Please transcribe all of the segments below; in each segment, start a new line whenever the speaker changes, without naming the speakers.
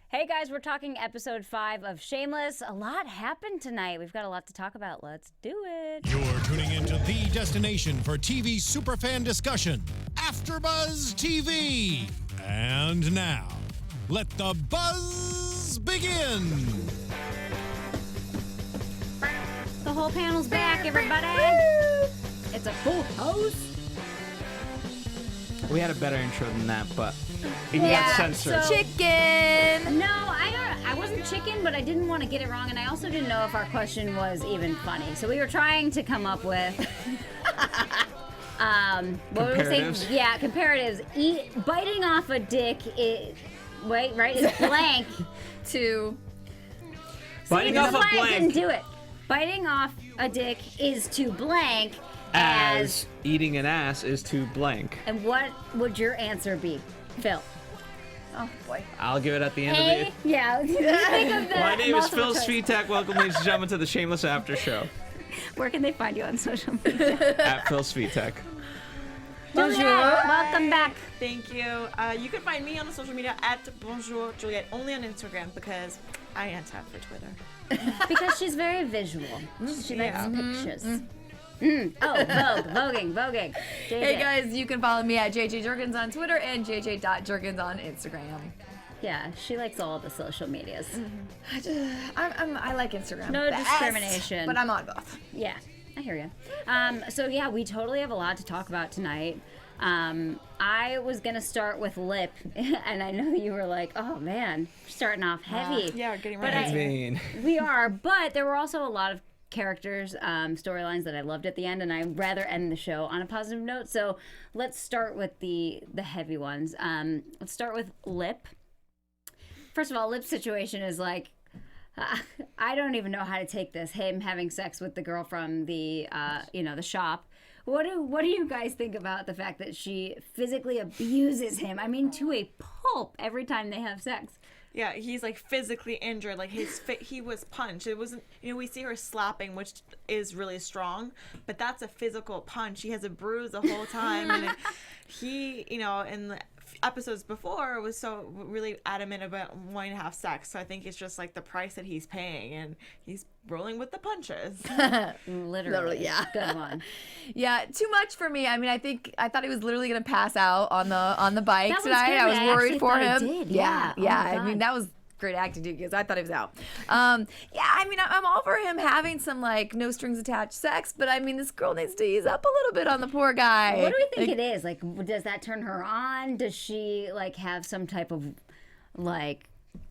Hey guys, we're talking episode 5 of Shameless. A lot happened tonight. We've got a lot to talk about. Let's do it.
You're tuning into the destination for TV superfan discussion, AFTERBUZZ TV. And now, let the buzz begin.
The whole panel's back, everybody. It's a full house.
We had a better intro than that, but it got censored.
so-
Chicken.
No, I wasn't chicken, but I didn't want to get it wrong, and I also didn't know if our question was even funny. So we were trying to come up with what would we say?
Comparatives.
Yeah, comparatives. Biting off a dick is is blank.
To
Biting
See,
off
that's
a
why I didn't
blank
do it. Biting off a dick is to blank
as eating an ass is to blank.
And what would your answer be, Phil?
oh boy.
I'll give it at the end
Hey,
of the
yeah. Think of the
My name is
multiple
Phil
choice.
Svitek. Welcome, ladies and gentlemen, to the Shameless After Show
Where can they find you on social media?
at Phil Svitek.
Juliet, welcome back.
Thank you. You can find me on the social media at Bonjour Juliet, only on Instagram because I ain't have for Twitter.
Because she's very visual. She likes
Yeah.
pictures. Oh, voguing. JJ.
Hey guys, you can follow me at JJ Jurgens on Twitter and JJ.Jurgens on Instagram.
Yeah, she likes all the social medias.
I like Instagram.
No
best,
discrimination.
But I'm on both.
Yeah, I hear you. So yeah, we totally have a lot to talk about tonight. I was gonna start with Lip, and I know you were like, "Oh man, we're starting off heavy."
Yeah, we're getting
But
ready.
I mean,
We are, but there were also a lot of characters, storylines that I loved at the end, and I'd rather end the show on a positive note. So let's start with the heavy ones. Let's start with Lip. First of all, Lip's situation is like, I don't even know how to take this. Him having sex with the girl from the the shop. What do you guys think about the fact that she physically abuses him? I mean, to a pulp every time they have sex.
Yeah, he's like physically injured. Like he was punched. It wasn't. We see her slapping, which is really strong, but that's a physical punch. He has a bruise the whole time, and he, in the episodes before was so really adamant about wanting to have sex. So I think it's just like the price that he's paying, and he's rolling with the punches.
Literally,
yeah.
Good one.
Yeah, too much for me. I mean, I thought he was literally gonna pass out on the bike
That was
tonight.
good.
I was
I
worried
actually
for
thought
him.
he did.
Yeah,
Yeah. Oh my
I mean,
God.
that was great acting too because I thought he was out. I mean, I'm all for him having some like no strings attached sex, but I mean, this girl needs to ease up a little bit on the poor guy.
What do we think it is? Like, does that turn her on? Does she like have some type of like,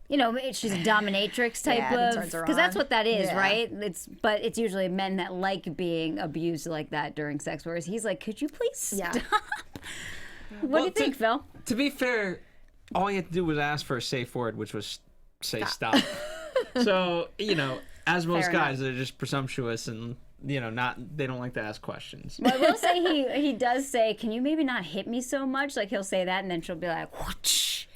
she's a dominatrix type
Yeah, that
of,
turns her
because that's
on.
what that is,
Yeah.
right? It's usually men that like being abused like that during sex, whereas he's like, could you please stop?
Yeah.
What do you think, Phil?
To be fair, all you had to do was ask for a safe word, which was say stop. So, as most
Fair
guys, they're just presumptuous and, they don't like to ask questions.
Well, I will say he does say, can you maybe not hit me so much? Like he'll say that, and then she'll be like, whoosh.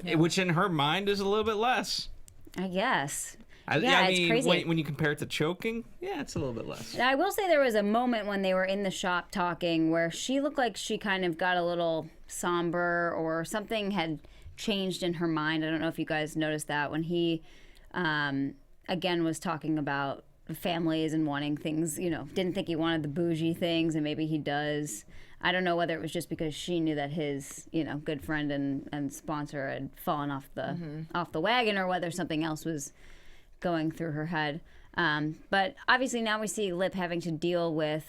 Which in her mind is a little bit less.
I guess.
I
It's
mean,
crazy.
when you compare it to choking, yeah, it's a little bit less.
I will say there was a moment when they were in the shop talking where she looked like she kind of got a little somber or something had changed in her mind. I don't know if you guys noticed that when he, again, was talking about families and wanting things, didn't think he wanted the bougie things, and maybe he does. I don't know whether it was just because she knew that his, good friend and sponsor had fallen off the wagon, or whether something else was going through her head. But obviously now we see Lip having to deal with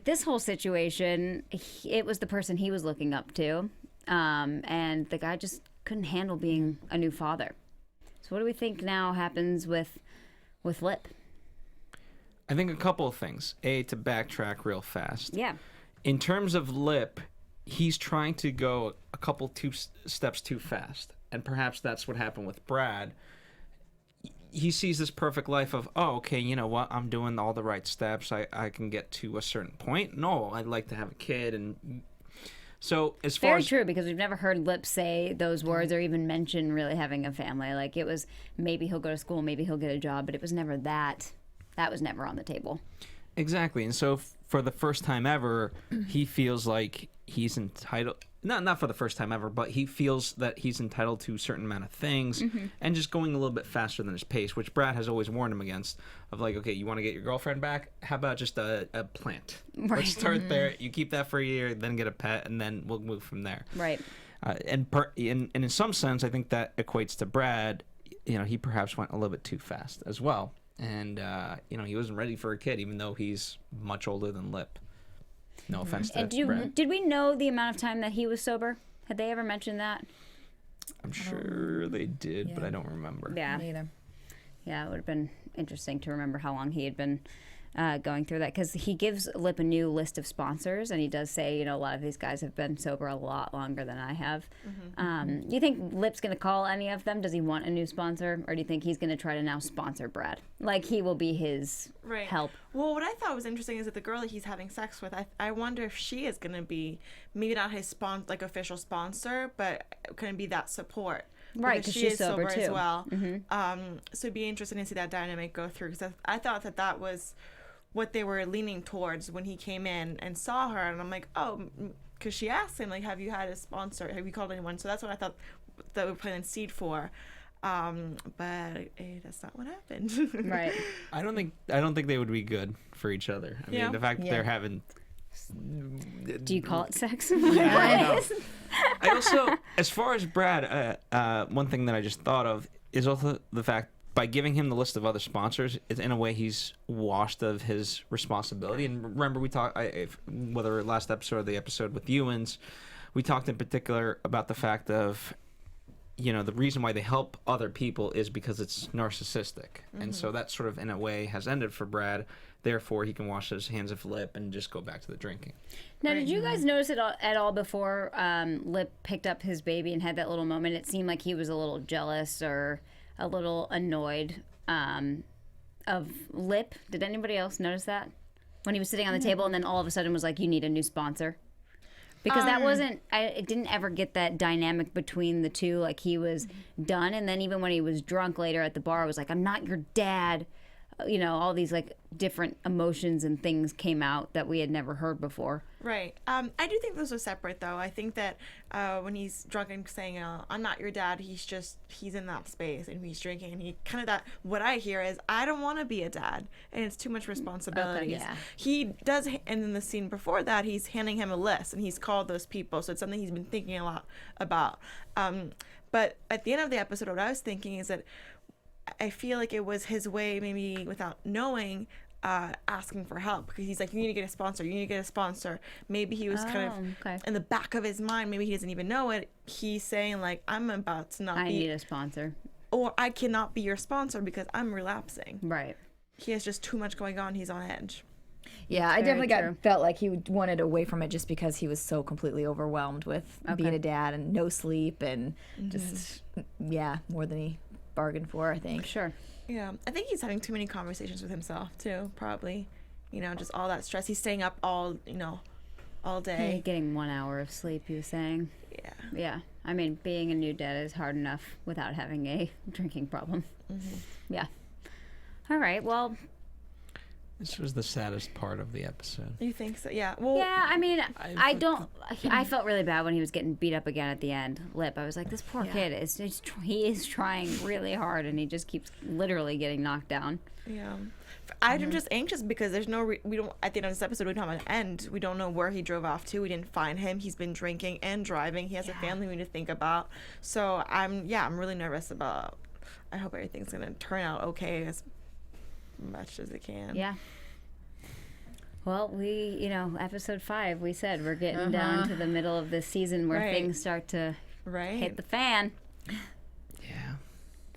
this whole situation. It was the person he was looking up to, and the guy just couldn't handle being a new father. So what do we think now happens with Lip?
I think a couple of things. A, to backtrack real fast.
Yeah.
In terms of Lip, he's trying to go a couple two steps too fast. And perhaps that's what happened with Brad. He sees this perfect life of, oh, okay, you know what? I'm doing all the right steps. I can get to a certain point. No, I'd like to have a kid. And so as far
Very
as...
true, because we've never heard Lip say those words or even mention really having a family. Like, it was maybe he'll go to school, maybe he'll get a job, but it was never that. That was never on the table.
Exactly. And so for the first time ever, he feels like he's entitled. not for the first time ever, but he feels that he's entitled to a certain amount of things and just going a little bit faster than his pace, which Brad has always warned him against. Of like, okay, you want to get your girlfriend back? How about just a plant?
Right.
Let's start there. You keep that for a year, then get a pet, and then we'll move from there.
Right.
And in some sense, I think that equates to Brad. He perhaps went a little bit too fast as well. And, he wasn't ready for a kid, even though he's much older than Lip. No offense to Brad.
Did we know the amount of time that he was sober? Had they ever mentioned that?
I'm sure they did, but I don't remember.
Yeah.
Me either.
Yeah, it would have been interesting to remember how long he had been going through that, because he gives Lip a new list of sponsors, and he does say, a lot of these guys have been sober a lot longer than I have. Do you think Lip's going to call any of them? Does he want a new sponsor, or do you think he's going to try to now sponsor Brad? Like, he will be his help.
Well, what I thought was interesting is that the girl that he's having sex with, I wonder if she is going to be maybe not his official sponsor, but going to be that support.
Right, because she's sober too.
As well. So it'd be interesting to see that dynamic go through, because I thought that was what they were leaning towards when he came in and saw her, and I'm like, oh, because she asked him, like, have you had a sponsor? Have you called anyone? So that's what I thought that we were planting seed for. But that's not what happened.
Right.
I don't think they would be good for each other. I mean, the fact that they're having.
Do you call it sex?
Yeah, I know. I also, as far as Brad, one thing that I just thought of is also the fact, by giving him the list of other sponsors, in a way he's washed of his responsibility. And remember, we talked, whether last episode or the episode with Ewans, we talked in particular about the fact of, the reason why they help other people is because it's narcissistic. And so that sort of, in a way, has ended for Brad. Therefore, he can wash his hands of Lip and just go back to the drinking.
Now, did you guys notice it at all before Lip picked up his baby and had that little moment? It seemed like he was a little jealous or a little annoyed of Lip. Did anybody else notice that? When he was sitting on the table and then all of a sudden was like, you need a new sponsor? Because that wasn't, it didn't ever get that dynamic between the two. Like, he was done. And then even when he was drunk later at the bar, it was like, I'm not your dad. All these like different emotions and things came out that we had never heard before.
Right. I do think those are separate, though. I think that when he's drunk and saying, I'm not your dad, he's in that space and he's drinking. And he kind of what I hear is, I don't want to be a dad. And it's too much responsibility.
Yeah. He
does, and in the scene before that, he's handing him a list and he's called those people. So it's something he's been thinking a lot about. But at the end of the episode, what I was thinking is that I feel like it was his way, maybe without knowing, asking for help, because he's like, you need to get a sponsor, you need to get a sponsor. Maybe he was kind of in the back of his mind, maybe he doesn't even know it, he's saying like, I'm about to
I need a sponsor,
or I cannot be your sponsor because I'm relapsing.
Right.
He has just too much going on, he's on edge.
Yeah, I definitely felt like he wanted away from it just because he was so completely overwhelmed with being a dad and no sleep and just more than he bargained for, I think.
Sure.
Yeah, I think he's having too many conversations with himself too, probably. Just all that stress. He's staying up all day.
Getting 1 hour of sleep, he was saying.
Yeah.
Yeah. I mean, being a new dad is hard enough without having a drinking problem. Yeah. All right, well,
this was the saddest part of the episode.
You think so? Yeah. Well,
yeah, I mean, I felt really bad when he was getting beat up again at the end. Lip, I was like, this poor kid he is trying really hard, and he just keeps literally getting knocked down.
Yeah. I'm just anxious because there's no we don't, at the end of this episode, we don't have an end. We don't know where he drove off to. We didn't find him. He's been drinking and driving. He has a family we need to think about. So I'm really nervous about. I hope everything's gonna turn out okay as much as it can.
Yeah. Well, we, episode 5, we said we're getting down to the middle of this season where things start to hit the fan.
Yeah.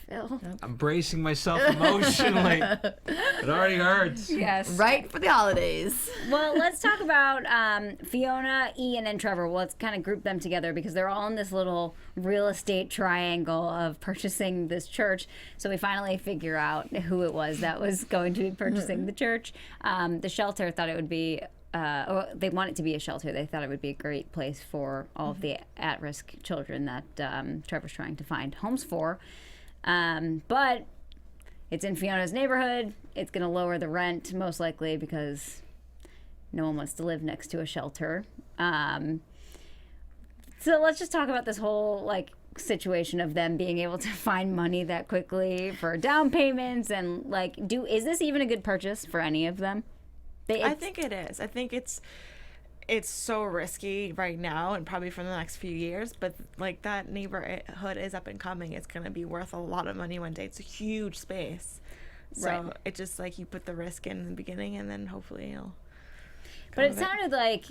Phil.
I'm bracing myself emotionally. It already hurts.
Yes.
Right for the holidays.
Well, let's talk about Fiona, Ian, and Trevor. Well, let's kind of group them together because they're all in this little real estate triangle of purchasing this church. So we finally figure out who it was that was going to be purchasing the church. The shelter thought it would be, or they want it to be a shelter. They thought it would be a great place for all of the at-risk children that Trevor's trying to find homes for. But it's in Fiona's neighborhood. It's going to lower the rent, most likely, because no one wants to live next to a shelter. So let's just talk about this whole like situation of them being able to find money that quickly for down payments and like is this even a good purchase for any of them?
I think it is. I think it's so risky right now and probably for the next few years, but like that neighborhood is up and coming. It's going to be worth a lot of money one day. It's a huge space. So it just like you put the risk in the beginning and then hopefully it'll.
But it sounded like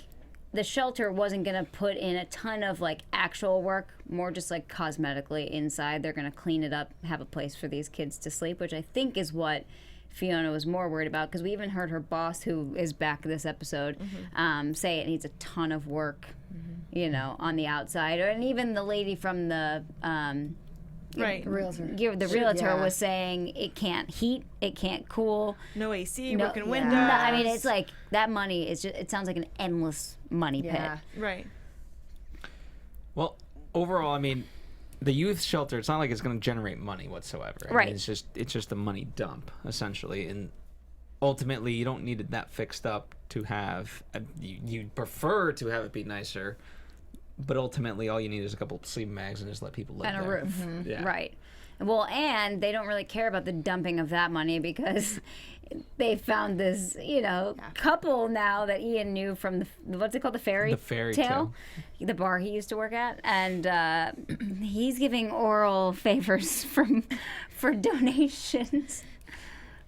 the shelter wasn't going to put in a ton of like actual work, more just like cosmetically inside. They're going to clean it up, have a place for these kids to sleep, which I think is what Fiona was more worried about, because we even heard her boss, who is back this episode, say it needs a ton of work, you know, on the outside. And even the lady from the
Realtor.
the realtor was saying it can't heat, it can't cool,
no AC, broken windows.
No, I mean, it's like that money is just, it sounds like an endless money pit.
Right.
Well, overall, I mean, the youth shelter, it's not like it's going to generate money whatsoever. I
Right.
mean, it's just a money dump, essentially. And ultimately, you don't need it that fixed up to have, you'd prefer to have it be nicer, but ultimately, all you need is a couple of sleeping bags and just let people live
And
there.
a roof.
Yeah.
Right. Well, and they don't really care about the dumping of that money because they found this, you know, couple now that Ian knew from the, what's it called? The fairy tale? The bar he used to work at. And he's giving oral favors for donations.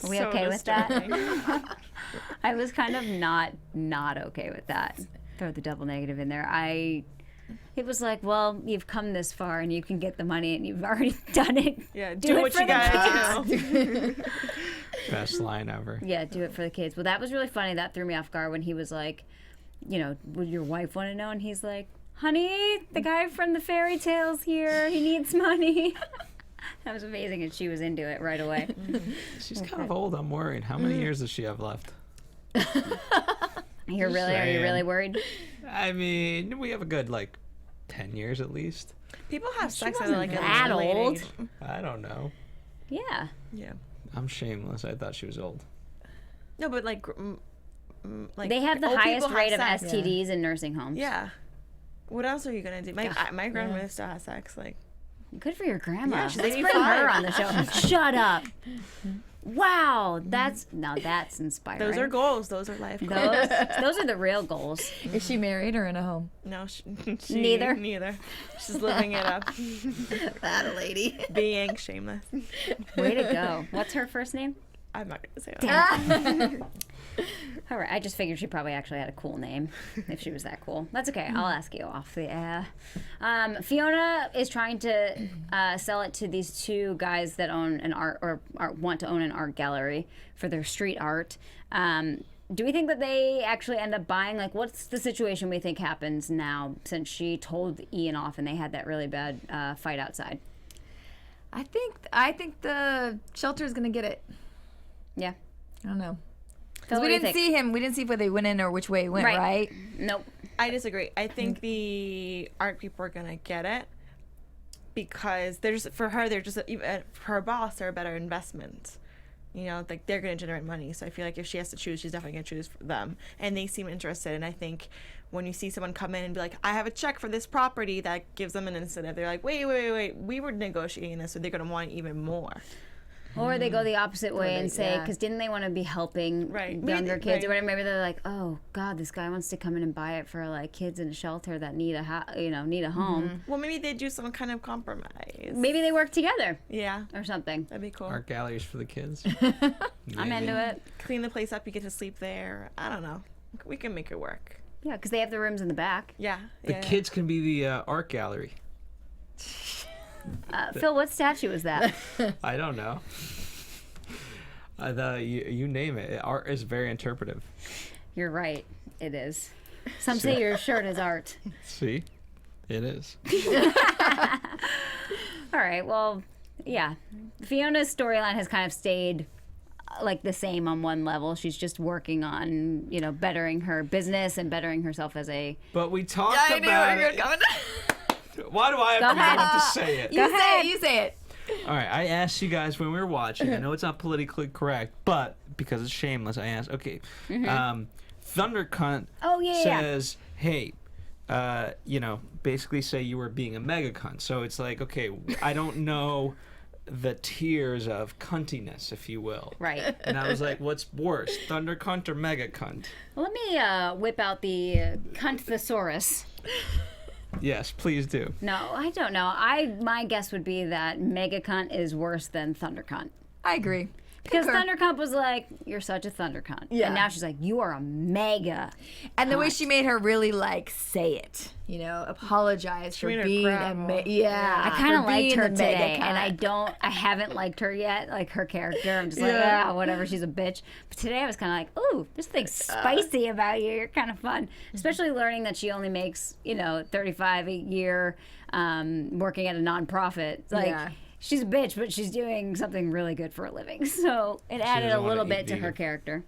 Are we okay with that? I was kind of not okay with that. Throw the double negative in there. It was like, well, you've come this far and you can get the money and you've already done it.
Yeah,
do it
what
for
you
the
gotta
kids.
do.
Best line ever.
Yeah, do it for the kids. Well, that was really funny. That threw me off guard when he was like, you know, would your wife want to know? And he's like, honey, the guy from the fairy tale's here. He needs money. That was amazing, and she was into it right away.
She's kind of old. I'm worried. How many years does she have left?
Are you really worried?
I mean, we have a good, 10 years at least.
People have sex at
wasn't that
a late
old.
age.
I don't know.
Yeah.
Yeah.
I'm shameless. I thought she was old.
No, but like
They have the
old
highest
people
rate of
have sex.
STDs in nursing homes.
Yeah. What else are you gonna do? My grandmother still has sex. Like,
Good for your grandma.
Yeah, she's
Let's bring
85.
her on the show. Shut up. Wow, that's inspiring.
those are goals. Those are life goals.
Those are the real goals.
Is she married or in a home?
No,
Neither.
Neither. She's living it up,
That a lady.
being shameless.
Way to go. What's her first name?
I'm not gonna say that.
All right, I just figured she probably actually had a cool name if she was that cool. That's okay. I'll ask you off the air. Fiona is trying to sell it to these two guys that own an art or want to own an art gallery for their street art. Do we think that they actually end up buying? Like, what's the situation we think happens now since she told Ian off and they had that really bad fight outside?
I think the shelter is gonna get it.
Yeah.
I don't know.
Phil,
Because
what
we
do you
didn't
think?
see him. We didn't see where they went in or which way he went, right?
Nope.
I disagree. I think the art people are gonna get it because they're just for her boss. They're a better investment. You know, like they're gonna generate money. So I feel like if she has to choose, she's definitely gonna choose for them. And they seem interested. And I think when you see someone come in and be like, "I have a check for this property," that gives them an incentive. They're like, "Wait! We were negotiating this, so they're gonna want even more."
Or they go the opposite way and say,
yeah.
because didn't they want to be helping
Right.
younger
Maybe-
kids or
right.
whatever? Maybe they're like, oh God, this guy wants to come in and buy it for like kids in a shelter that need a home.
Well, maybe they do some kind of compromise.
Maybe they work together
Yeah,
or something.
that'd be cool.
Art galleries for the kids.
I'm into it.
Clean the place up. You get to sleep there. I don't know. We can make it work.
Yeah, because they have the rooms in the back.
Yeah.
The kids can be the art gallery.
Phil, what statue is that?
I don't know. You name it. Art is very interpretive.
You're right. It is. Some say your shirt is art.
See? It is.
All right. Well, yeah. Fiona's storyline has kind of stayed like the same on one level. She's just working on, bettering her business and bettering herself as a.
But we talked about it. Why do I have to say it?
You say it.
All right, I asked you guys when we were watching. I know it's not politically correct, but because it's shameless, I asked. Okay, Thunder Cunt
Oh, yeah.
says, "Hey, basically say you were being a mega cunt. So it's like, okay, I don't know the tiers of cuntiness, if you will.
Right.
And I was like, what's worse, thunder cunt or mega cunt?
Well, let me whip out the cunt thesaurus.
Yes, please do.
No, I don't know. My guess would be that mega cunt is worse than thunder cunt.
I agree.
Because Thunder Cunt was like, you're such a Thunder Cunt.
Yeah.
And now she's like, you are a mega
And the way
cunt.
she made her really like say it, apologize for
made her
being a
gravel.
I kind of
for
liked
being
her
the mega
today, and
cunt.
I haven't liked her yet, like her character. I'm just like,
Yeah.
whatever, she's a bitch. But today I was kind of like, ooh, there's something spicy about you. You're kind of fun, especially learning that she only makes, 35 a year, working at a nonprofit. It's like,
Yeah.
she's a bitch, but she's doing something really good for a living. So it added a
doesn't wanna
little
eat
bit to
vegan.
her character.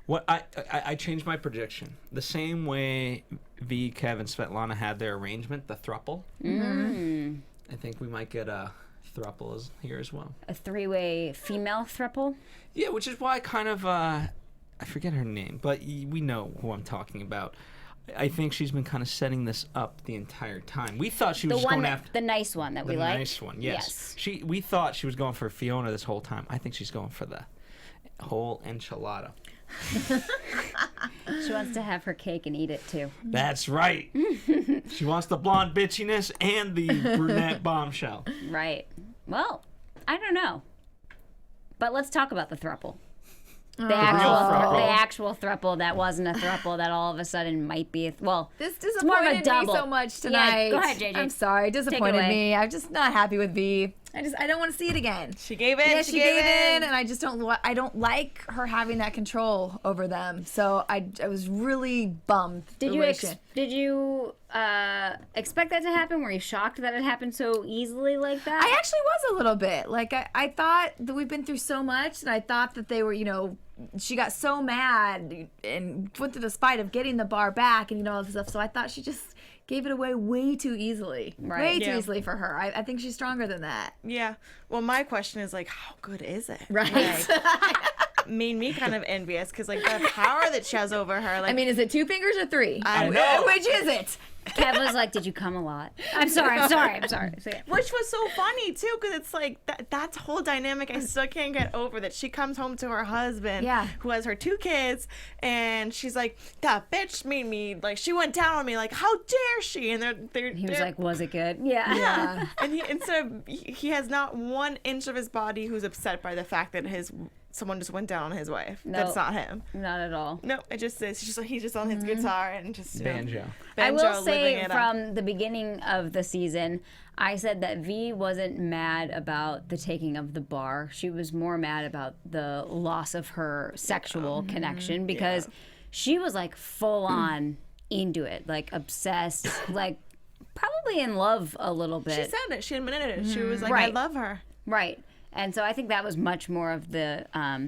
What I changed my prediction. The same way V, Kev, and Svetlana had their arrangement, the throuple. I think we might get a throuple here as well.
A three-way female throuple.
Yeah, which is why I kind of I forget her name, but we know who I'm talking about. I think she's been kind of setting this up the entire time. We thought she was just going after
The nice one that we
the
like.
nice one. Yes. We thought she was going for Fiona this whole time. I think she's going for the whole enchilada.
She wants to have her cake and eat it too.
That's right. She wants the blonde bitchiness and the brunette bombshell.
Right. Well, I don't know. But let's talk about the throuple. The actual throuple that wasn't a throuple that all of a sudden might be
This
more of a
disappointed me
double.
so much tonight.
Yeah, go ahead, JJ.
I'm sorry, disappointed
away.
me. I'm just not happy with V. I don't want to see it again.
She gave in.
Yeah, she gave in, and I just I don't like her having that control over them. So I was really bummed.
Did you expect that to happen? Were you shocked that it happened so easily like that?
I actually was a little bit. Like, I thought that we've been through so much, and I thought that they were, she got so mad and went through the spite of getting the bar back and, all this stuff. So I thought she just gave it away way too easily.
Right.
Way too
Yeah.
easily for her. I think she's stronger than that.
Yeah. Well, my question is like, how good is it?
Right.
Like, made me kind of envious because like the power that she has over her. Like,
I mean, is it 2 fingers or 3?
I
know.
Which is it?
Kev was like, "Did you come a lot?" I'm sorry. So, yeah.
which was so funny too, because it's like that's whole dynamic I still can't get over. That she comes home to her husband,
Yeah.
who has her 2 kids, and she's like, "That bitch made me like she went down on me, like how dare she?" And
He was like, "Was it good?" Yeah.
Yeah.
and he has not 1 inch of his body who's upset by the fact that someone just went down on his wife.
No.
That's not him.
Not at all.
No, it just is. He's just on his guitar and just
Banjo.
I will
living
say
it up.
from the beginning of the season, I said that V wasn't mad about the taking of the bar. She was more mad about the loss of her sexual connection because she was like full on into it, like obsessed, like probably in love a little bit.
She said it. She admitted it. She was like,
Right.
"I love her."
Right. And so I think that was much more of the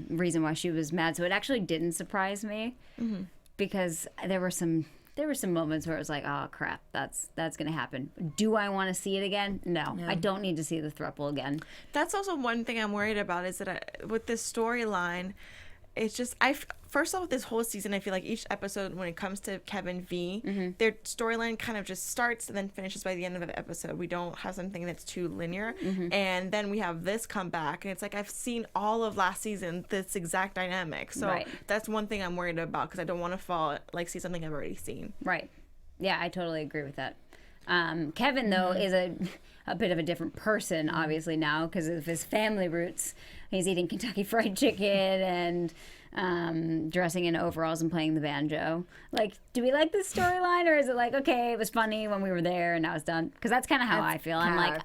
reason why she was mad. So it actually didn't surprise me because there were some moments where it was like, oh crap, that's gonna happen. Do I want to see it again? No, I don't need to see the throuple again.
That's also one thing I'm worried about is that with this storyline, it's just first off, this whole season, I feel like each episode when it comes to Kevin V, their storyline kind of just starts and then finishes by the end of the episode. We don't have something that's too linear, and then we have this come back, and it's like I've seen all of last season this exact dynamic. So
Right.
that's one thing I'm worried about because I don't want to see something I've already seen.
Right. Yeah, I totally agree with that. Kevin, though, is a bit of a different person, obviously, now because of his family roots. He's eating Kentucky Fried Chicken and dressing in overalls and playing the banjo. Like, do we like this storyline, or is it like, okay, it was funny when we were there and now it's done? Because that's kind of how I feel. I'm like,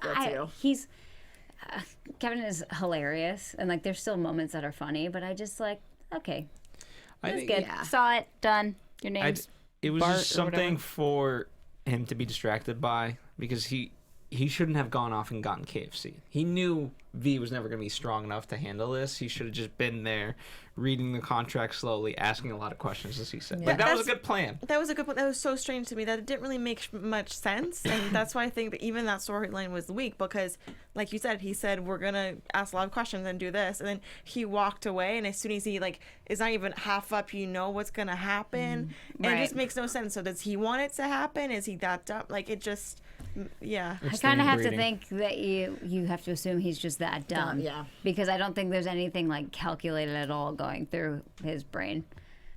Kevin is hilarious, and like, there's still moments that are funny, but I just like, okay, it was good. Saw it, done. Your name's
It was
Bart
just
or whatever.
something for him to be distracted by because he he shouldn't have gone off and gotten KFC. He knew V was never going to be strong enough to handle this. He should have just been there, reading the contract slowly, asking a lot of questions, as he said.
Yeah.
Like, that was a good plan.
That was a good point. That was so strange to me that it didn't really make much sense, and that's why I think that even that storyline was weak because, like you said, he said we're gonna ask a lot of questions and do this, and then he walked away, and as soon as he like is not even half up, you know what's gonna happen, and it just makes no sense. So does he want it to happen? Is he that dumb? Like it just, yeah.
I kind of have to think that you have to assume he's just that dumb.
Yeah.
Because I don't think there's anything like calculated at all going through his brain.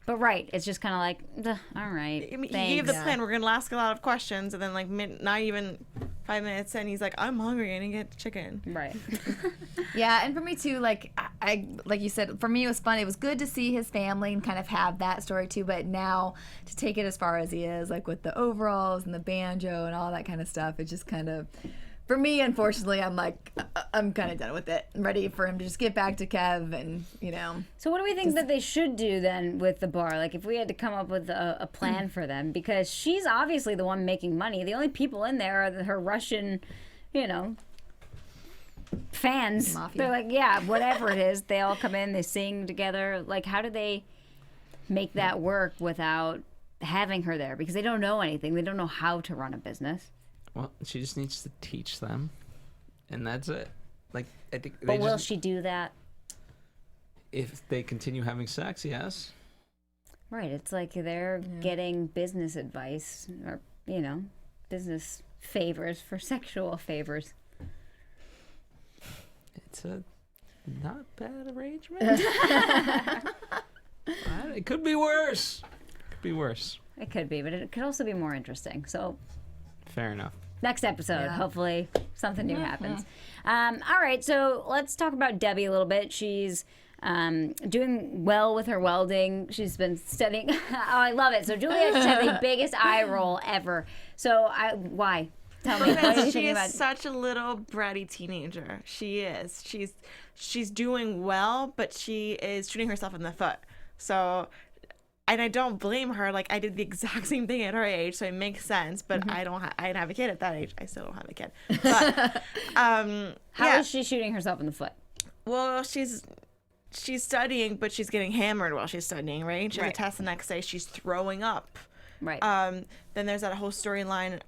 But right, it's just kind of like, all right.
I mean, he
thanks.
gave the plan. We're gonna ask a lot of questions, and then like not even 5 minutes in, he's like, "I'm hungry. I need to get chicken."
Right.
Yeah, and for me too, like I like you said, for me it was fun. It was good to see his family and kind of have that story too. But now to take it as far as he is, like with the overalls and the banjo and all that kind of stuff, it just kind of, for me, unfortunately, I'm like, I'm kind of done with it. I'm ready for him to just get back to Kev and, you know.
So what do we think that they should do then with the bar? Like if we had to come up with a plan for them, because she's obviously the one making money. The only people in there are her Russian, you know, fans.
Mafia.
They're like, yeah, whatever it is. They all come in, they sing together. Like how do they make that work without having her there? Because they don't know anything. They don't know how to run a business.
Well, she just needs to teach them, and that's it. Like, I think.
But will she do that?
If they continue having sex, yes.
Right. It's like they're getting business advice or, you know, business favors for sexual favors.
It's a not bad arrangement. It could be worse. Could be worse.
It could be, but it could also be more interesting. So
Fair enough.
next episode, hopefully something new happens. All right, so let's talk about Debbie a little bit. She's doing well with her welding. She's been studying. Oh, I love it. So Juliet just had the biggest eye roll ever. So why? Tell me. What are you
She
thinking
is
about?
such a little bratty teenager. She is. She's doing well, but she is shooting herself in the foot. So, and I don't blame her. Like I did the exact same thing at her age, so it makes sense. But I didn't have a kid at that age. I still don't have a kid. But
How is she shooting herself in the foot?
well, she's studying, but she's getting hammered while she's studying. Right? She has a test the next day. She's throwing up.
Right.
Then there's that whole storyline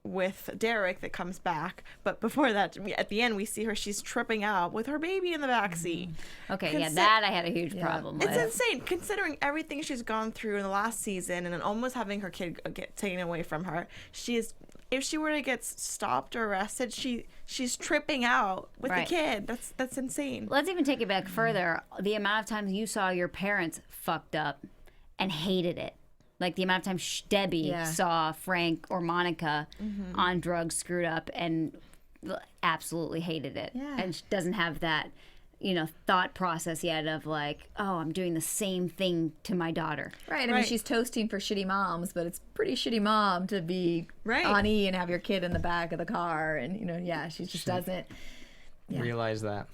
with Derek that comes back. But before that, at the end, we see her. She's tripping out with her baby in the backseat.
Okay, that I had a huge problem with.
It's insane considering everything she's gone through in the last season and then almost having her kid get taken away from her. If she were to get stopped or arrested, she's tripping out with the kid. That's insane.
Let's even take it back further. The amount of times you saw your parents fucked up and hated it. Like the amount of times Debbie saw Frank or Monica on drugs, screwed up, and absolutely hated it.
Yeah.
And she doesn't have that, thought process yet of like, oh, I'm doing the same thing to my daughter.
Right. I mean, she's toasting for shitty moms, but it's pretty shitty mom to be on E and have your kid in the back of the car. And, she just doesn't
realize that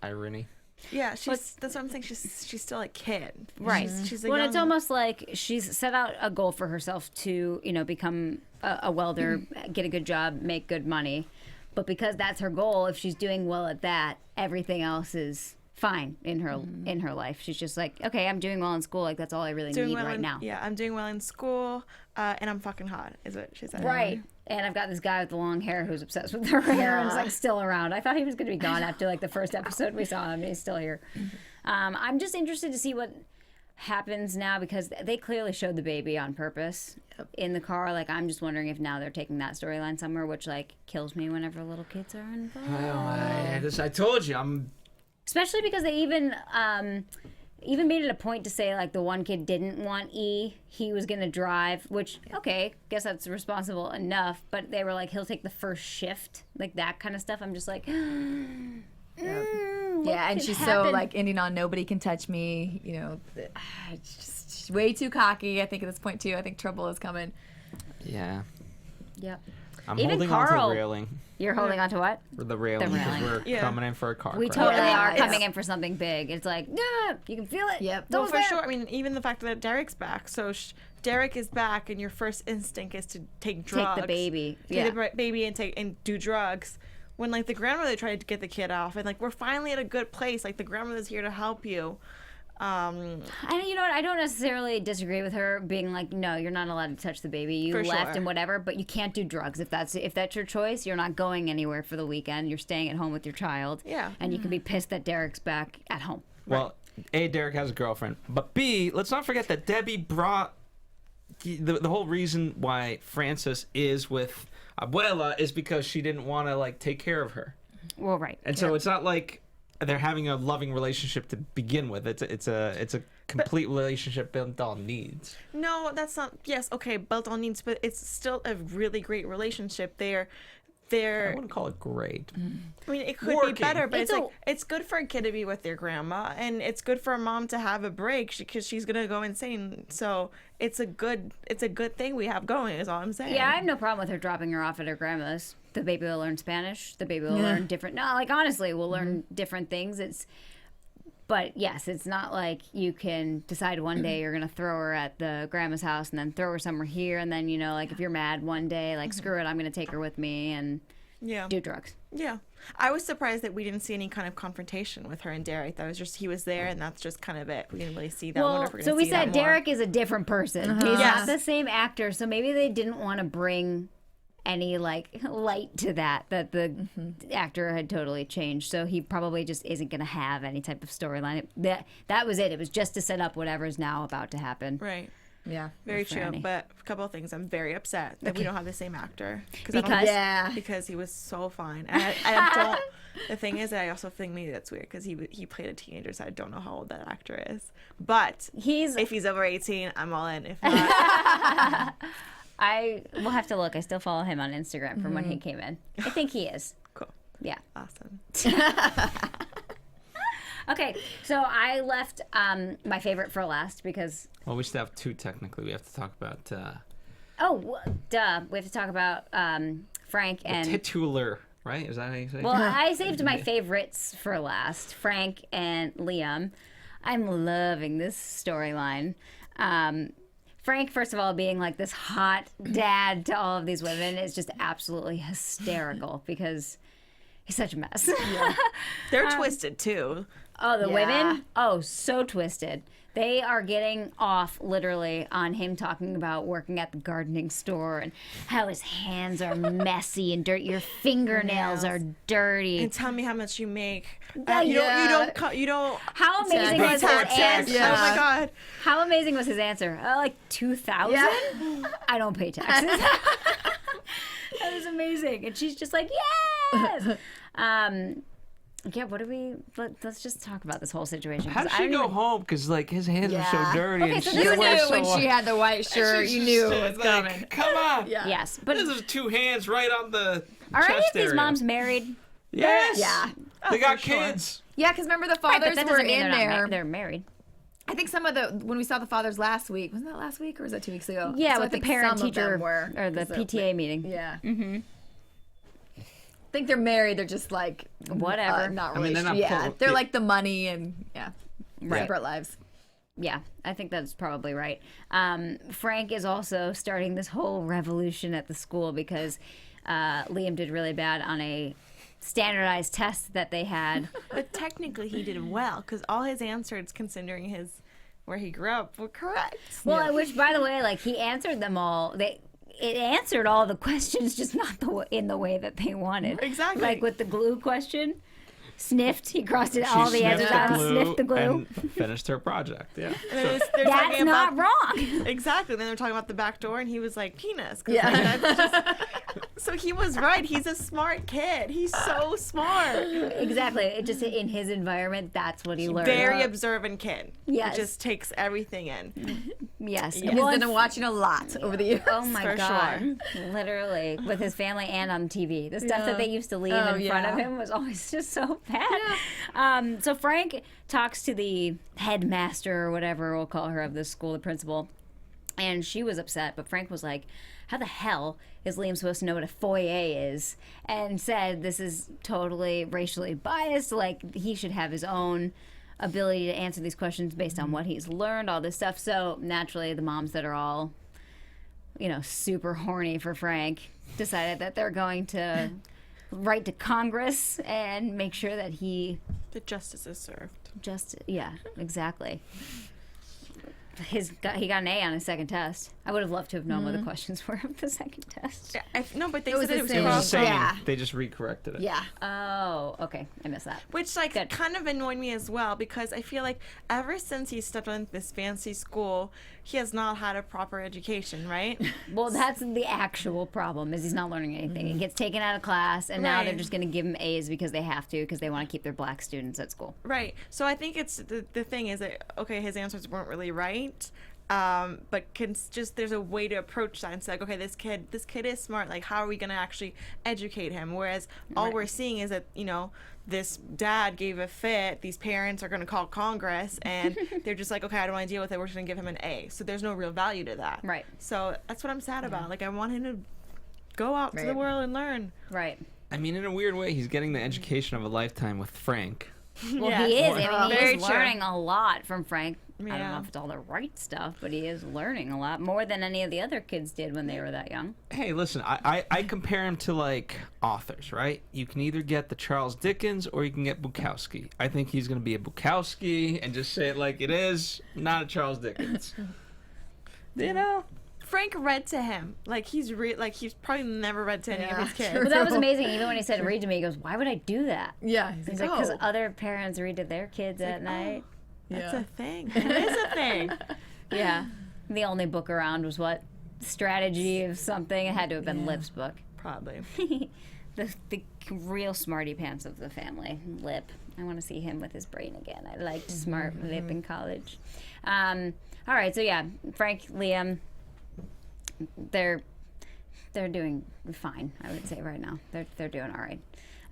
irony.
Yeah, that's what I'm saying. She's still a kid,
right?
She's
well, it's almost like she's set out a goal for herself to, become a welder, get a good job, make good money. But because that's her goal, if she's doing well at that, everything else is fine in her life. She's just like, okay, I'm doing well in school. Like that's all I really need right now.
Yeah, I'm doing well in school, and I'm fucking hot, is what she said.
Right. And I've got this guy with the long hair who's obsessed with her hair and is like still around. I thought he was going to be gone after like the first episode we saw him, and he's still here. I'm just interested to see what happens now because they clearly showed the baby on purpose in the car. Like I'm just wondering if now they're taking that storyline somewhere, which like kills me whenever little kids are involved.
Well, I told you,
especially because they even made it a point to say like the one kid didn't want E, he was gonna drive, which okay, guess that's responsible enough, but they were like he'll take the first shift, like that kind of stuff. I'm just like
yeah, and she's so like ending on nobody can touch me, it's just she's way too cocky. I think at this point too, I think trouble is coming.
Yeah.
Yep.
I'm
Even
holding
Carl,
on to the railing.
You're holding on to what?
The railing.
The railing.
We're coming in for a car
We
crash.
totally are coming in for something big. It's like, yeah, you can feel it.
Yep.
Well, for sure. I mean, even the fact that Derek's back, so Derek is back and your first instinct is to take drugs,
Take the baby.
take
Yeah.
the baby and do drugs. When like the grandmother tried to get the kid off, and like we're finally at a good place. Like the grandmother's here to help you.
And you know what? I don't necessarily disagree with her being like, no, you're not allowed to touch the baby. You
For
left
sure.
and whatever, but you can't do drugs if that's your choice. You're not going anywhere for the weekend. You're staying at home with your child.
Yeah.
And you can be pissed that Derek's back at home.
Well, A, Derek has a girlfriend, but B, let's not forget that Debbie brought the whole reason why Frances is with Abuela is because she didn't want to like take care of her,
Well, right.
and so it's not like they're having a loving relationship to begin with. It's a complete relationship built on needs.
No, that's not. Yes, okay, built on needs, but it's still a really great relationship.
I
They're.
wouldn't call it great.
I mean, it could
Working.
be better, but
It's
it's
a-
like it's good for a kid to be with their grandma, and it's good for a mom to have a break because she's gonna go insane. So it's a good thing we have going. Is all I'm saying.
Yeah, I have no problem with her dropping her off at her grandma's. The baby will learn Spanish. The baby will learn different. No, like honestly, we'll learn different things. But yes, it's not like you can decide one day you're gonna throw her at the grandma's house and then throw her somewhere here, and then like if you're mad one day, like screw it, I'm gonna take her with me and
Yeah.
do drugs.
Yeah. I was surprised that we didn't see any kind of confrontation with her and Derek. That was just he was there, and that's just kind of it. We didn't really see that. I wonder
Well,
if we're
so
gonna
we
see that
said
more.
Derek is a different person. He's
Yes.
not the same actor, so maybe they didn't want to bring any like light to that the actor had totally changed, so he probably just isn't going to have any type of storyline. That was it. It was just to set up whatever is now about to happen.
Right.
Yeah.
Very
For
true.
Annie.
But a couple of things. I'm very upset that we don't have the same actor.
Because-
Yeah.
Because he was so fine. And I don't. The thing is, I also think maybe that's weird because he played a teenager, so I don't know how old that actor is. But if he's over 18, I'm all in. If not,
I will have to look. I still follow him on Instagram from when he came in. I think he is.
cool.
Yeah.
Awesome.
Okay, so I left my favorite for last because
Well, we still have two technically. We have to talk about
duh, we have to talk about Frank and
titular, right? Is that how you say it?
well, I saved my favorites for last. Frank and Liam. I'm loving this storyline. Frank, first of all, being like this hot dad to all of these women is just absolutely hysterical because he's such a mess.
They're twisted too.
Oh, the
Yeah.
women? Oh, so twisted. They are getting off literally on him talking about working at the gardening store and how his hands are messy and dirty. Your fingernails are dirty.
And tell me how much you make.
Yeah.
You don't.
How amazing
pay
was his
taxes.
answer?
Oh my god.
How amazing was his answer? Like 2,000?
Yeah.
I don't pay taxes. That was amazing. And she's just like, yes. Yeah, let's just talk about this whole situation. 'cause
How did
I
she
don't
go
even-
home? Because like his hands were so
Yeah.
dirty.
Okay,
and
so
she
this
You
is
was
knew when
so-
she had the white shirt. You knew it was
like,
coming.
Come on.
Yeah.
Yes, but
This is two hands right on the
are any
chest
of these
area.
moms married?
Yes.
Yeah.
They got
for sure.
kids.
Yeah, because remember the
Right, but
fathers
that
were
doesn't mean
in
they're not
there.
they're married.
I think some of when we saw the fathers last week, wasn't that last week or was that 2 weeks ago?
Yeah,
So I
with the
think
parent
some of them
teacher
were,
or the
'cause
PTA meeting.
Yeah. Mm-hmm. I think they're married. They're just like
Whatever.
not
I mean,
really.
they're not
yeah,
pulled-
they're
yeah.
like the money and
Right.
separate lives.
Yeah, I think that's probably right. Frank is also starting this whole revolution at the school because Liam did really bad on a standardized test that they had.
But technically, he did well because all his answers, considering where he grew up, were correct.
Well, which, by the way, like he answered them all. It answered all the questions, just not in the way that they wanted.
Exactly.
Like with the glue question, sniffed. He crossed it
She
all the
sniffed
answers out and
the
sniffed the glue.
and finished her project. Yeah.
And then they're
That's
talking
not
about,
wrong.
Exactly. Then they're talking about the back door, and he was like, penis. 'Cause,
Yeah.
like, that's just, so he was right. He's a smart kid. He's so smart.
Exactly. It just in his environment, that's what he learned.
Very observant kid.
Yes.
He just takes everything in.
Yes.
He's
Well,
been watching a lot over the years.
oh my
for
God. Literally. With his family and on TV. The stuff that they used to leave in front of him was always just so bad. So Frank talks to the headmaster or whatever we'll call her of this school, the principal. And she was upset, but Frank was like, how the hell is Liam supposed to know what a foyer is? And said this is totally racially biased. Like, he should have his own ability to answer these questions based on what he's learned, all this stuff. So naturally, the moms that are all, super horny for Frank decided that they're going to write to Congress and make sure that he
The justice is served.
exactly. He got an A on his second test. I would have loved to have known what the questions were of the second test.
No, but they
was
said it
the
was
same.
It was the
crossed
same.
Yeah.
They just recorrected it.
Yeah.
Oh, okay. I missed that.
Which
Good.
kind of annoyed me as well, because I feel like ever since he stepped on this fancy school, he has not had a proper education, right?
Well, that's the actual problem, is he's not learning anything. He gets taken out of class, and now they're
Right.
just going to give him A's because they have to, because they want to keep their black students at school.
Right. So I think it's the thing is that, okay, his answers weren't really right. But there's a way to approach that and say, like, okay, this kid is smart. Like, how are we going to actually educate him? Whereas all we're seeing is that, this dad gave a fit. These parents are going to call Congress, and they're just like, okay, I don't want to deal with it. We're just going to give him an A. So there's no real value to that.
Right.
So that's what I'm sad about. Like, I want him to go out to the
Right.
world and learn.
Right.
I mean, in a weird way, he's getting the education of a lifetime with Frank.
Well,
Yes.
he is. I mean, he
Very
is
true.
learning a lot from Frank. I don't know
Yeah.
if it's all the right stuff, but he is learning a lot more than any of the other kids did when they were that young.
Hey, listen, I compare him to, like, authors, right? You can either get the Charles Dickens or you can get Bukowski. I think he's going to be a Bukowski and just say it like it is, not a Charles Dickens.
Frank read to him. Like, he's probably never read to any of his kids.
true.
But that was amazing. Even when he said read to me, he goes, why would I do that?
Yeah.
He's like, because other parents read to their kids at night.
That's a thing. It is a thing.
Yeah. The only book around was what? Strategy of something. It had to have been Lip's book.
Probably.
The real smarty pants of the family, Lip. I want to see him with his brain again. I liked smart Lip in college. All right, so yeah, Frank, Liam, they're doing fine, I would say right now. They're doing all right.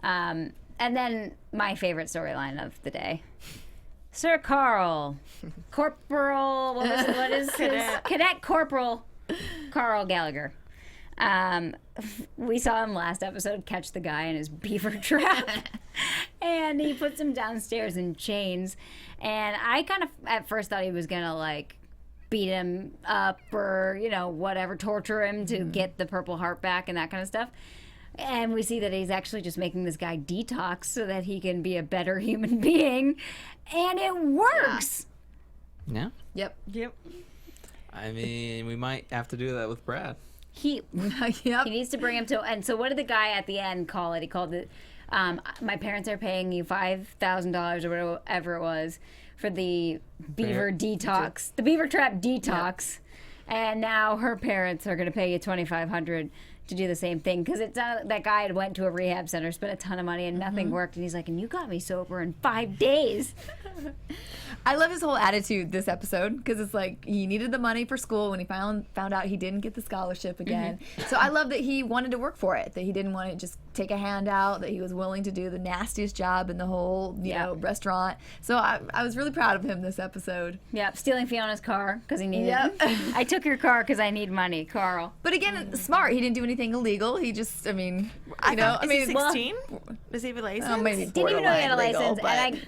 And then my favorite storyline of the day. Sir Carl, Corporal, what is his? Cadet Corporal Carl Gallagher. We saw him last episode catch the guy in his beaver trap, and he puts him downstairs in chains. And I kind of at first thought he was gonna like beat him up or whatever, torture him to get the Purple Heart back and that kind of stuff. And we see that he's actually just making this guy detox so that he can be a better human being, and it works.
Yeah?
Yep.
Yep.
I mean, we might have to do that with Brad.
He
Yep.
needs to bring him to. And so, what did the guy at the end call it? He called it, "My parents are paying you $5,000 or whatever it was for the beaver detox, the beaver trap detox, and now her parents are going to pay you $2,500 to do the same thing because it's that guy had went to a rehab center, spent a ton of money, and nothing worked. And he's like, "And you got me sober in 5 days."
I love his whole attitude this episode because it's like he needed the money for school when he found out he didn't get the scholarship again. So I love that he wanted to work for it, that he didn't want to just take a handout, that he was willing to do the nastiest job in the whole you know restaurant. So I was really proud of him this episode.
Yep, stealing Fiona's car because he needed
Yep.
it. I took your car because I need money, Carl.
But again, smart. He didn't do anything illegal. He just, I mean,
Is he
well-
16? Does he have a license?
oh, maybe
Didn't even know he had a
borderline
license,
legal,
and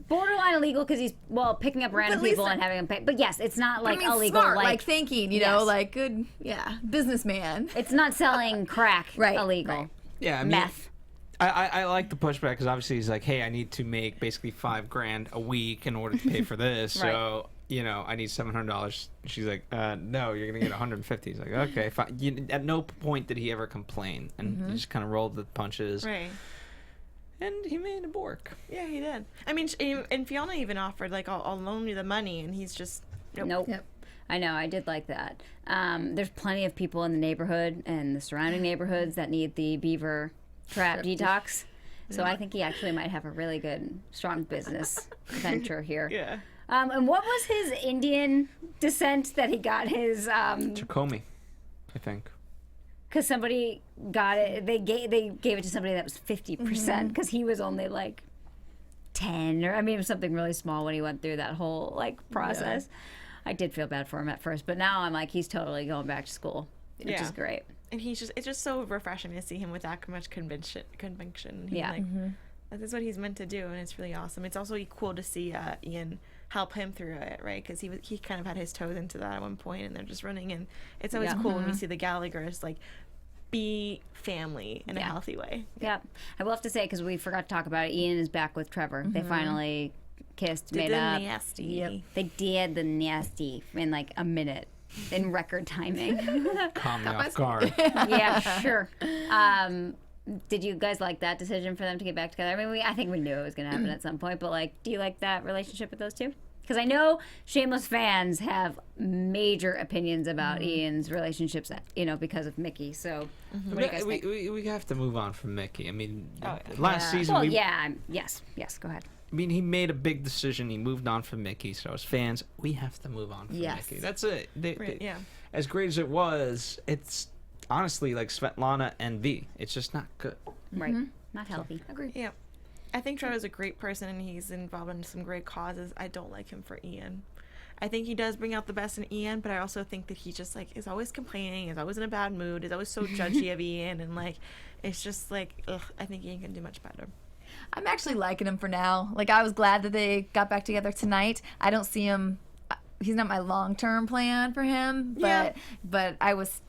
borderline illegal because he's picking up random
But at least
people and having them pay. But yes, it's not like
I mean,
illegal.
smart, like thinking, you know,
Yes.
like good, businessman.
It's not selling crack
Right,
illegal.
right.
Yeah, I mean,
Meth.
I like the pushback because obviously he's like, hey, I need to make basically $5,000 a week in order to pay for this. So, I need $700. She's like, no, you're going to get $150. He's like, okay, fine. At no point did he ever complain. And he just kind of rolled the punches.
Right.
And he made it work.
Yeah, he did. I mean, and Fiona even offered, like, I'll loan you the money, and he's just,
Nope.
Yep.
I know, I did like that. There's plenty of people in the neighborhood and the surrounding neighborhoods that need the beaver trap detox. So I think he actually might have a really good, strong business venture here.
Yeah.
And what was his Indian descent that he got his?
Chacomie, I think.
Because somebody got it. They gave it to somebody that was 50% because he was only like 10 or it was something really small when he went through that whole process. I did feel bad for him at first, but now I'm like, he's totally going back to school, which is great.
And it's just so refreshing to see him with that much conviction. He,
Yeah.
That is what he's meant to do, and it's really awesome. It's also cool to see Ian help him through it, right? Because he kind of had his toes into that at one point, and they're just running. And it's always cool when we see the Gallaghers like be family in a healthy way.
Yeah, I will have to say, because we forgot to talk about it, Ian is back with Trevor. They finally kissed, made up.
Nasty.
Yep.
They did the nasty in like a minute in record timing.
Calm me off guard.
Yeah, sure. Did you guys like that decision for them to get back together? I mean, I think we knew it was going to happen at some point, but like, do you like that relationship with those two? Because I know Shameless fans have major opinions about Ian's relationships, because of Mickey. So, what do you guys think?
We have to move on from Mickey. I mean,
yeah.
last season,
Well, yes, go ahead.
I mean, he made a big decision. He moved on from Mickey. So as fans, we have to move on from
Yes.
Mickey. That's it.
Yeah.
As great as it was, it's honestly like Svetlana and V. It's just not good.
Right. Not healthy.
Agree.
Yeah. I think Trevor's a great person and he's involved in some great causes. I don't like him for Ian. I think he does bring out the best in Ian, but I also think that he just like is always complaining, is always in a bad mood, is always so judgy of Ian, and like it's just like, ugh, I think Ian can do much better.
I'm actually liking him for now. Like, I was glad that they got back together tonight. I don't see him. He's not my long-term plan for him, but I was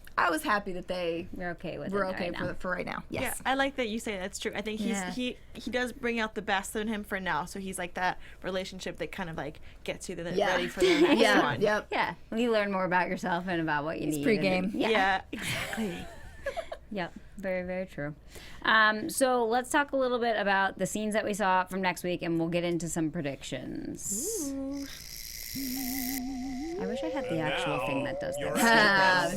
happy that they
We're okay with
were
it
okay
right now.
for right now. Yes.
Yeah, I like that you say that's true. I think
Yeah.
he does bring out the best in him for now. So he's like that relationship that kind of like gets you to the ready for the next
Yeah.
one.
Yep.
Yeah, you learn more about yourself and about what you
It's
need.
pregame.
and then-
Yeah, exactly.
Yep, very, very true. So let's talk a little bit about the scenes that we saw from next week, and we'll get into some predictions. I wish I had the actual thing that does that.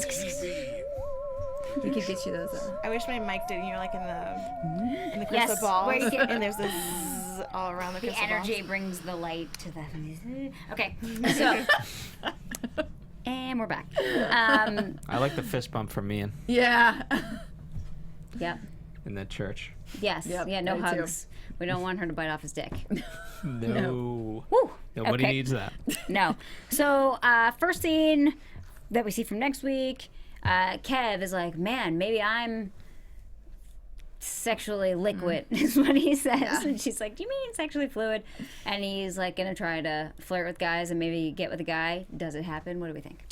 We could get you those.
I wish my mic did. You're like in the
Yes,
crystal ball,
where you get-
and there's this zzz all around the
The
crystal
energy
ball.
brings the light to the. Okay, so. And we're back.
I like the fist bump from Ian
Yeah.
Yep.
in that church.
Yes.
Yep,
Yeah. No
me too.
hugs. We don't want her to bite off his dick.
No.
Woo.
Nobody
Okay.
needs that.
No. So first scene that we see from next week, Kev is like, man, maybe I'm sexually liquid, is what he says. And she's like, do you mean sexually fluid? And he's like gonna try to flirt with guys and maybe get with a guy. Does it happen? What do we think?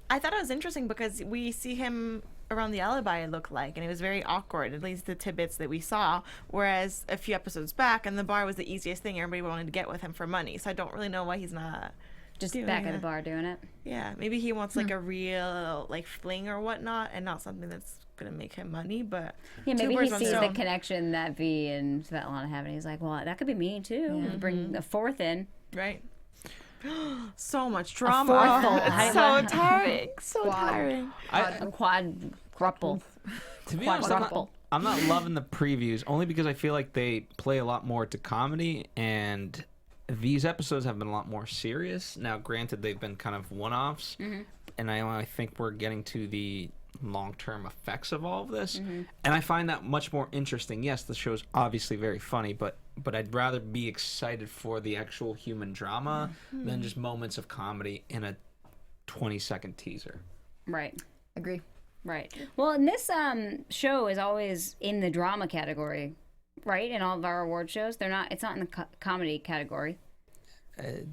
I thought it was interesting because we see him around the alibi, it looked like, and it was very awkward, at least the tidbits that we saw, whereas a few episodes back, and the bar was the easiest thing. Everybody wanted to get with him for money, so I don't really know why he's not
Just
doing
back at
it.
the bar doing it.
Yeah, maybe he wants like a real like fling or whatnot, and not something that's gonna make him money. But
Yeah,
two
maybe he
birds, one
sees the
stone.
connection that V and Svetlana have, and he's like, well, that could be me too. Bring the fourth in.
Right. So much drama.
fourthful.
It's so tiring. So
Quad.
tiring.
Quadruple.
To be honest,
Quadruple.
I'm not loving the previews only because I feel like they play a lot more to comedy, and these episodes have been a lot more serious. Now, granted, they've been kind of one-offs, and I think we're getting to the long-term effects of all of this, and I find that much more interesting. Yes, the show's obviously very funny, but I'd rather be excited for the actual human drama than just moments of comedy in a 20-second teaser.
Right.
Agree.
Right. Well, and this show is always in the drama category, right? In all of our award shows, it's not in the comedy category.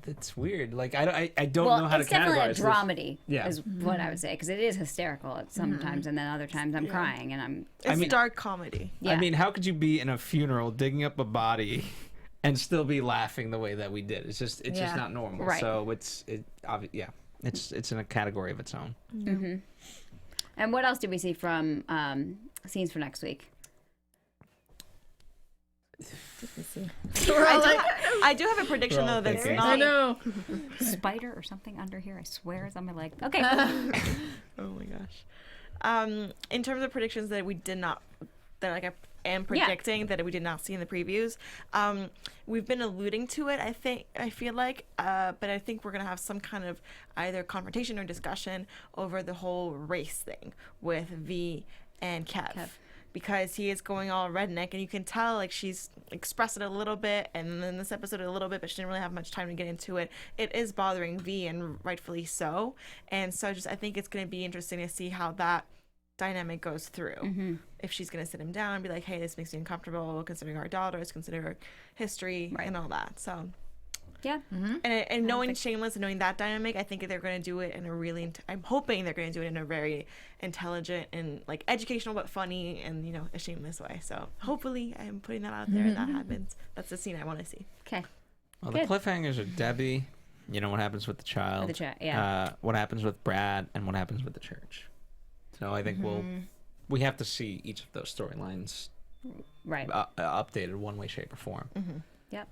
That's weird. Like I don't
Well,
know how to
it's definitely a
categorize this.
dramedy,
Yeah.
is what I would say, because it is hysterical at sometimes, and then other times I'm crying, and I'm.
It's
mean-
dark comedy.
Yeah.
I mean, how could you be in a funeral digging up a body and still be laughing the way that we did? It's just
Yeah.
not normal.
Right.
So it's in a category of its own.
And what else did we see from scenes for next week?
I do have a prediction though that's
thinking.
not.
know.
Spider or something under here? I swear it's on my leg. Okay.
Oh my gosh. In terms of predictions that we did not, that like I am predicting that we did not see in the previews, we've been alluding to it. I feel like, but I think we're gonna have some kind of either confrontation or discussion over the whole race thing with V and Kev. Because he is going all redneck, and you can tell like she's expressed it a little bit, and then this episode a little bit, but she didn't really have much time to get into it. It is bothering V, and rightfully so. And so I think it's going to be interesting to see how that dynamic goes through. If she's going to sit him down and be like, hey, this makes me uncomfortable considering our daughters, consider her history and all that. So
Yeah.
and knowing Shameless and knowing that dynamic, I think they're going to do it in a really I'm hoping they're going to do it in a very intelligent and like educational but funny and, you know, a Shameless way. So hopefully I'm putting that out there and that happens. That's the scene I want to see.
Okay.
Well,
Good.
the cliffhangers are Debbie. You know what happens with the child.
With the yeah.
What happens with Brad and what happens with the church. So I think we have to see each of those storylines
Right.
updated one way, shape, or form.
Yep.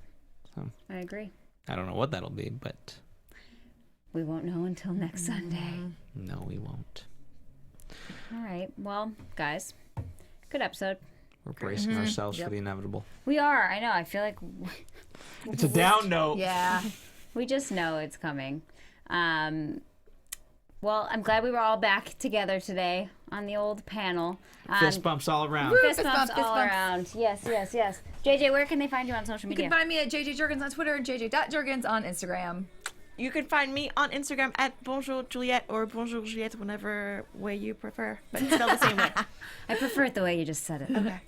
So
I agree.
I don't know what that'll be, but
We won't know until next Sunday.
no, we won't.
All right. Well, guys, good episode.
We're bracing ourselves for the inevitable.
We are. I know. I feel like
It's a down note.
Yeah.
we just know it's coming. Well, I'm glad we were all back together today on the old panel.
Fist bumps all around.
Fist bumps
fist
all
bumps.
around. Yes, yes, yes. JJ, where can they find you on social
You
media?
can find me at JJ Jurgens on Twitter and JJ.Jurgens on Instagram.
You can find me on Instagram at Bonjour Juliet or Bonjour Juliet, whatever way you prefer, but it's spelled the same way.
I prefer it the way you just said it.
Okay.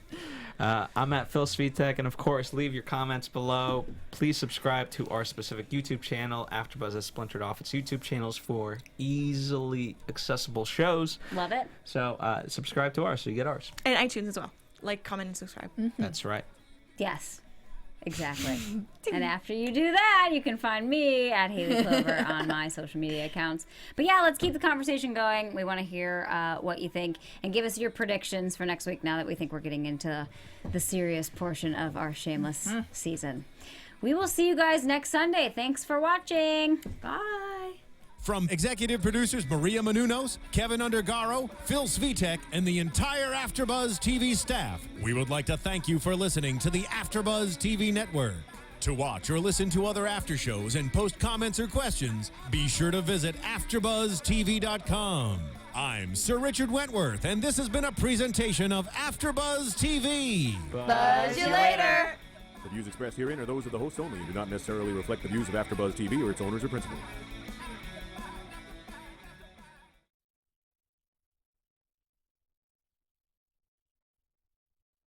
I'm at Phil Svitek, and of course, leave your comments below. Please subscribe to our specific YouTube channel. AfterBuzz has splintered off its YouTube channels for easily accessible shows.
Love it.
So subscribe to ours so you get ours.
And iTunes as well. Like, comment, and subscribe.
That's right.
Yes, exactly. And after you do that, you can find me at Hayley Clover on my social media accounts. But yeah, let's keep the conversation going. We want to hear what you think and give us your predictions for next week now that we think we're getting into the serious portion of our Shameless season. We will see you guys next Sunday. Thanks for watching.
Bye.
From executive producers Maria Menounos, Kevin Undergaro, Phil Svitek, and the entire AfterBuzz TV staff, we would like to thank you for listening to the AfterBuzz TV network. To watch or listen to other after shows and post comments or questions, be sure to visit AfterBuzzTV.com. I'm Sir Richard Wentworth, and this has been a presentation of AfterBuzz TV.
Buzz you later.
The views expressed herein are those of the hosts only and do not necessarily reflect the views of AfterBuzz TV or its owners or principals.